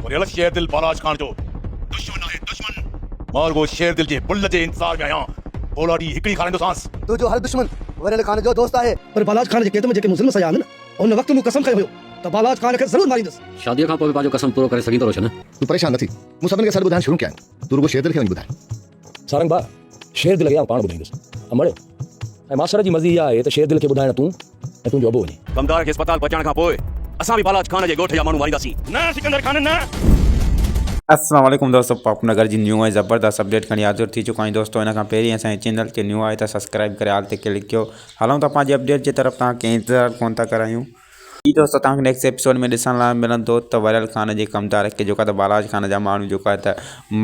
और ये शेर दिल बालाज खान जो दुश्मन है दुश्मन मार गो शेर दिल जे बुल्ल जे इंतजार में आया ओलाडी हिकड़ी खाने दो सांस तू जो हर दुश्मन वरेल खान जो दोस्त है पर बालाज खान जे केतम जेके मुस्लिम सया न उन वक्त मु कसम खयो हुयो त बालाज खान के जरूर मारींदस। शादी खां पोइ पंहिंजो कसम पूरो करे सघींदो रोशन। तू परेशान न थी मूं सभिनि खे सॾु ॿुधाइणु शुरू कया आहिनि तू रुगो शेर दिल खे वञी ॿुधाए। सारंग बा शेर दिल खे पाण ॿुधाईंदस अमड़े ऐं मास्टर जी मर्ज़ी इहा आहे त शेर दिल खे ॿुधाइण तूं ऐं तुंहिंजो अबो वञे। कमदार के अस्पताल पहुंचण खां पोइ असां भी बालाज खान जे ॻोठ जा माण्हू मारींदासीं न सिकंदर खान न। अस्सलाम वालेकुम दोस्तों, पापनगर जी न्यू है ज़बरदस्त अपडेट खणी हाज़िर थी चुका आहियूं दोस्तों। इन खां पहिरीं असांजे चैनल ते न्यू आहे त सब्सक्राइब करे हाल ते क्लिक कयो। हलूं था पंहिंजे अपडेट जी तरफ़, तव्हांखे इंतज़ारु कोन था करायूं। ई दोस्तों तव्हांखे नेक्स्ट एपिसोड में ॾिसण लाइ मिलंदो त वरियल खान जे कमदार खे जेको आहे त बालाज खान जा माण्हू जेको आहे त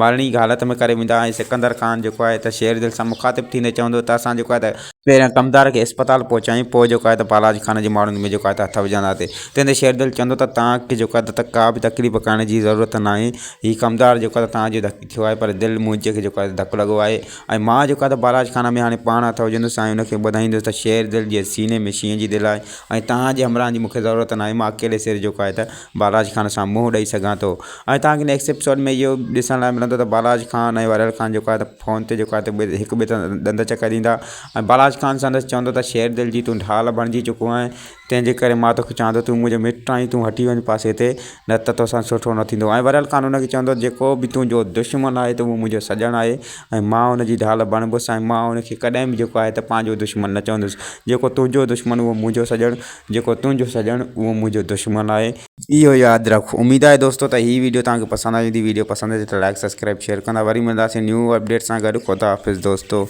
मरणी हालत में करे वेंदा ऐं सिकंदर खान जेको आहे त शेर दिल सां मुखातिब थींदे चवंदो त असां जेको आहे त पहिरियां कमदार खे अस्पताल पहुचायूं, पोइ जेको आहे त बालाज खान जे माण्हुनि में जेको आहे त हथ विझंदासीं। तंहिंते शेर दिल चवंदो त तव्हांखे जेको आहे त का बि तकलीफ़ करण जी ज़रूरत न आहे, हीउ कमदार जेको आहे त तव्हांजो धकु थियो आहे, पर दिलि मुंहिंजे खे जेको आहे त धकु लॻो आहे ऐं मां जेको आहे त बालाज खान में हाणे पाण हथ विझंदुसि ऐं हुनखे ॿुधाईंदुसि त शेर दिल जे सीने में शींहं जी दिलि आहे ऐं तव्हांजे हमराह जी मूंखे ज़रूरत न आहे। मां अकेले सिर जेको आहे त बालाज खान सां मुंहुं ॾेई सघां थो। ऐं तव्हांखे नेक्स्ट एपिसोड में इहो ॾिसण लाइ मिलंदो त बालाज खान ऐं वरियल खान जेको आहे त फ़ोन ते जेको आहे त हिकु ॿिए सां ॾंद चकर ॾींदा ऐं बालाज खान संदसि चवंदो त शेर दिल जी तूं ढाल बणिजी चुको आहे, तंहिंजे करे मां तोखे चवां थो तूं मुंहिंजो मिटु आहीं, तूं हटी वञ पासे ते, न त तोसां सुठो न थींदो। ऐं वरियल खान हुनखे चवंदो जेको बि तुंहिंजो दुश्मन आहे त उहो मुंहिंजो सॼणु आहे ऐं मां हुनजी ढाल बणिबुसि ऐं मां हुनखे कॾहिं बि जेको आहे त पंहिंजो दुश्मन न चवंदुसि। जेको तुंहिंजो दुश्मन उहो मुंहिंजो सॼणु, जेको तुंहिंजो सॼणु उहो मुंहिंजो दुश्मन आहे। इहो यादि रख। उमेद आहे दोस्तों त हीअ वीडियो तव्हांखे पसंदि आई हूंदी। वीडियो पसंदि अचे त लाइक सब्सक्राइब शेयर कंदा। वरी मिलंदासीं न्यू अपडेट सां गॾु। ख़ुदा हाफ़िज़ दोस्तों।